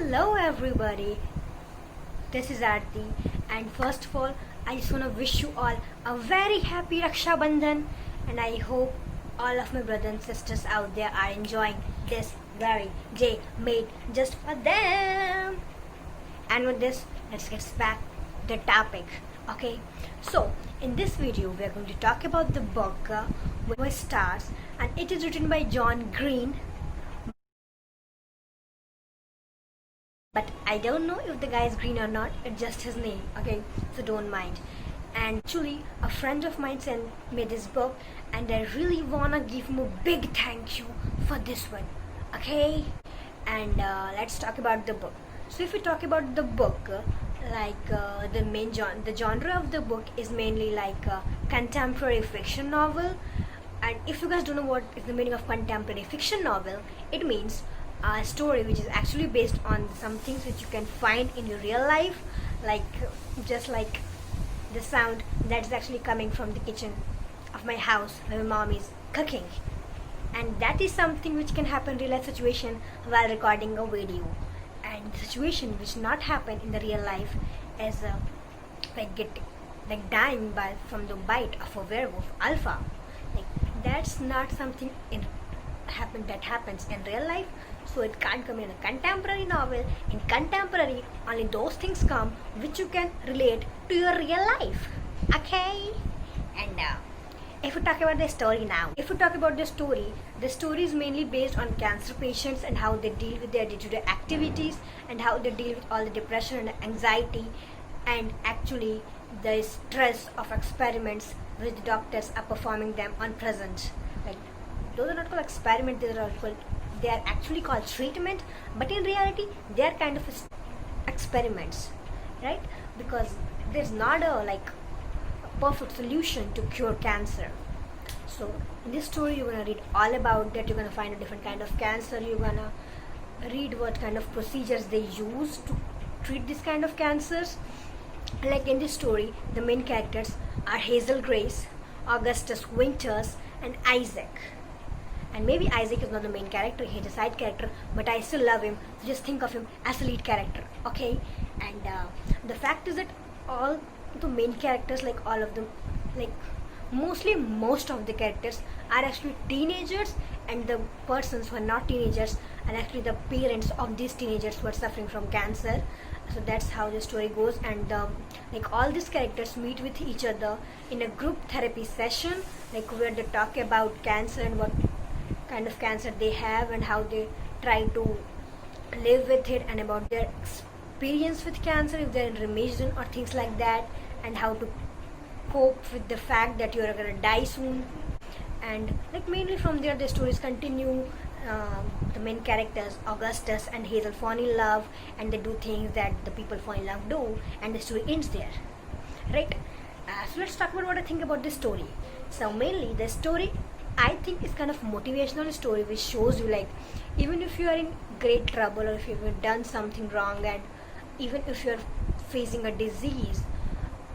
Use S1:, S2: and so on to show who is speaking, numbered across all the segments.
S1: Hello everybody, this is Aarti, and first of all I just want to wish you all a very happy Raksha Bandhan, and I hope all of my brothers and sisters out there are enjoying this very day made just for them. And with this, let's get back to the topic. Okay, so in this video we are going to talk about the book with stars, and it is written by John Green. But I don't know if the guy is green or not, it's just his name, okay, so don't mind. And actually a friend of mine sent me this book, and I really wanna give him a big thank you for this one, okay. And let's talk about the book. So if we talk about the book, the genre of the book is mainly like a contemporary fiction novel. And if you guys don't know what is the meaning of contemporary fiction novel, it means a story which is actually based on some things which you can find in your real life, like just like the sound that is actually coming from the kitchen of my house where my mom is cooking, and that is something which can happen in real life situation while recording a video. And the situation which not happen in the real life is like dying from the bite of a werewolf alpha. Like that's not something that happens in real life, so it can't come in a contemporary novel. In contemporary, only those things come which you can relate to your real life, okay. And if we talk about the story now, the story is mainly based on cancer patients and how they deal with their day-to-day activities, and how they deal with all the depression and anxiety, and actually the stress of experiments which the doctors are performing them on present. Like those are not called experiment, they are actually called treatment, but in reality they are kind of experiments, right? Because there's not a perfect solution to cure cancer. So in this story you're gonna read all about that. You're gonna find a different kind of cancer. You're gonna read what kind of procedures they use to treat this kind of cancers. Like in this story, the main characters are Hazel Grace, Augustus Winters, and Isaac. And maybe Isaac is not the main character, he's a side character, but I still love him, so just think of him as a lead character, okay. And the fact is that all the main characters, like all of them, like most of the characters are actually teenagers, and the persons who are not teenagers are actually the parents of these teenagers who are suffering from cancer. So that's how the story goes. And like all these characters meet with each other in a group therapy session, like where they talk about cancer and what kind of cancer they have and how they try to live with it, and about their experience with cancer, if they're in remission or things like that, and how to cope with the fact that you're gonna die soon. And like mainly from there the stories continue. The main characters Augustus and Hazel fall in love, and they do things that the people fall in love do, and the story ends there, right? So let's talk about what I think about this story. So mainly the story, I think, is kind of motivational story which shows you, like, even if you are in great trouble, or if you've done something wrong, and even if you're facing a disease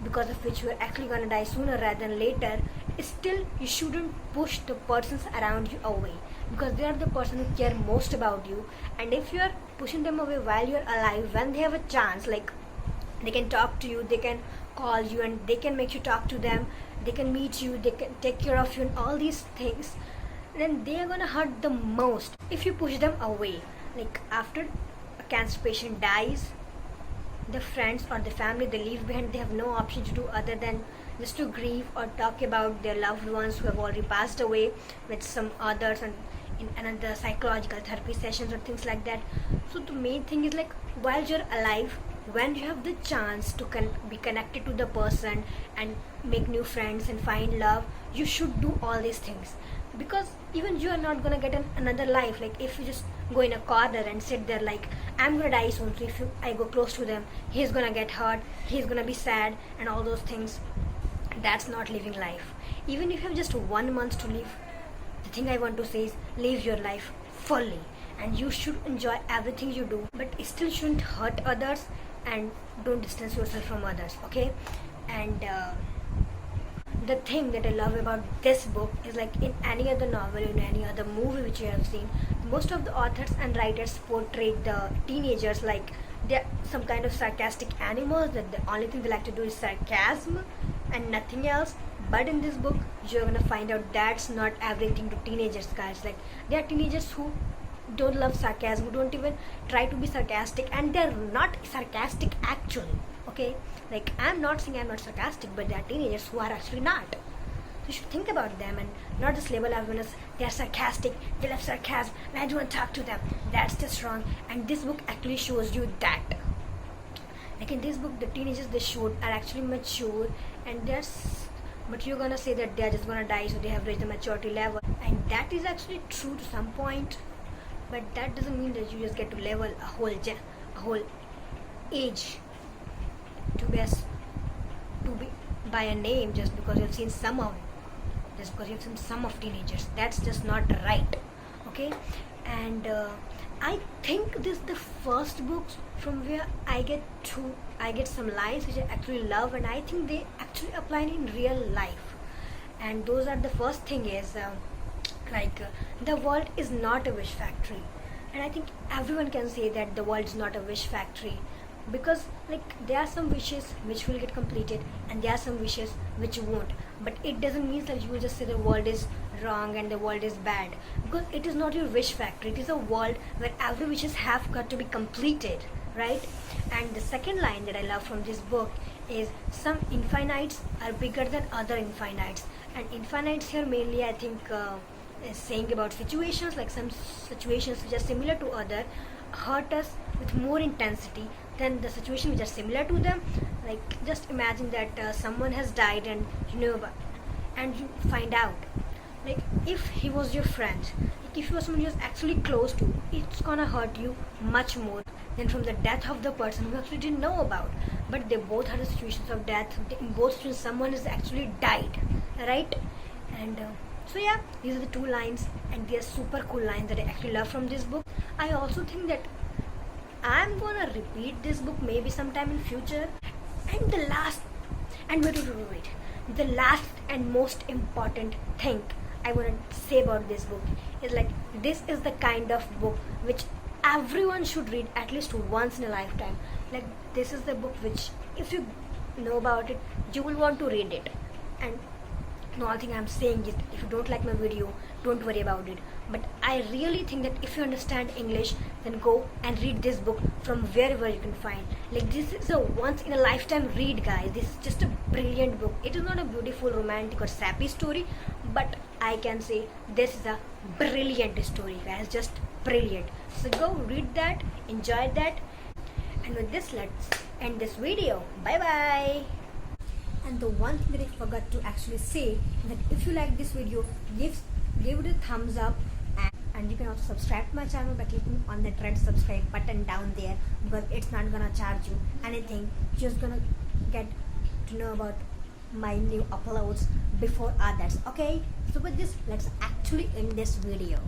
S1: because of which you're actually gonna die sooner rather than later, still you shouldn't push the persons around you away, because they are the person who care most about you. And if you're pushing them away while you're alive, when they have a chance, like they can talk to you, they can call you, and they can make you talk to them, they can meet you, they can take care of you and all these things, then they are gonna hurt the most if you push them away. Like after a cancer patient dies, the friends or the family they leave behind, they have no option to do other than just to grieve or talk about their loved ones who have already passed away with some others, and in another psychological therapy sessions or things like that. So the main thing is, like, while you're alive, when you have the chance to be connected to the person and make new friends and find love, you should do all these things, because even you are not gonna get another life. Like if you just go in a corner and sit there like, I'm gonna die soon, so if I go close to them, he's gonna get hurt, he's gonna be sad and all those things, that's not living life. Even if you have just 1 month to live, the thing I want to say is live your life fully, and you should enjoy everything you do, but still shouldn't hurt others, and don't distance yourself from others, okay. And the thing that I love about this book is like in any other novel, in any other movie which you have seen, most of the authors and writers portray the teenagers like they're some kind of sarcastic animals, that the only thing they like to do is sarcasm and nothing else. But in this book, you're gonna find out that's not everything to teenagers, guys. Like, there are teenagers who don't love sarcasm, who don't even try to be sarcastic, and they're not sarcastic actually. Okay, like I'm not saying I'm not sarcastic, but there are teenagers who are actually not. You should think about them and not just label everyone as they are sarcastic, they love sarcasm, and I don't want to talk to them. That's just wrong. And this book actually shows you that. Like in this book, the teenagers they showed are actually mature, and but you're gonna say that they're just gonna die, so they have reached the maturity level, and that is actually true to some point. But that doesn't mean that you just get to level a whole age to be by a name just because you've seen some of it, just because you've seen some of teenagers. That's just not right. Okay, and I think this is the first book from where I get some lines which I actually love, and I think they actually apply in real life. And those are the first thing is the world is not a wish factory, and I think everyone can say that the world is not a wish factory, because like there are some wishes which will get completed and there are some wishes which won't. But it doesn't mean that you will just say the world is wrong and the world is bad, because it is not your wish factory. It is a world where every wishes have got to be completed, right? And the second line that I love from this book is some infinites are bigger than other infinites. And infinites here mainly I think is saying about situations, like some situations which are similar to other hurt us with more intensity than the situation which are similar to them. Like just imagine that someone has died and and you find out, like if he was your friend, like if he was someone you was actually close to, it's gonna hurt you much more than from the death of the person who actually didn't know about. But they both had situations of death. In both situations someone has actually died, right? And so yeah, these are the two lines, and they are super cool lines that I actually love from this book. I also think that I'm gonna repeat this book maybe sometime in future. And the last the last and most important thing I want to say about this book is like this is the kind of book which everyone should read at least once in a lifetime. Like this is the book which if you know about it, you will want to read it. And the only thing I'm saying is if you don't like my video, don't worry about it. But I really think that if you understand English, then go and read this book from wherever you can find. Like this is a once in a lifetime read, guys. This is just a brilliant book. It is not a beautiful romantic or sappy story, but I can say this is a brilliant story, guys. Just brilliant. So go read that, enjoy that. And with this, let's end this video. Bye bye. And the one thing that I forgot to actually say, that if you like this video, give it a thumbs up, and you can also subscribe to my channel by clicking on that red subscribe button down there, because it's not gonna charge you anything. You're just gonna get to know about my new uploads before others. Okay, so with this, let's actually end this video.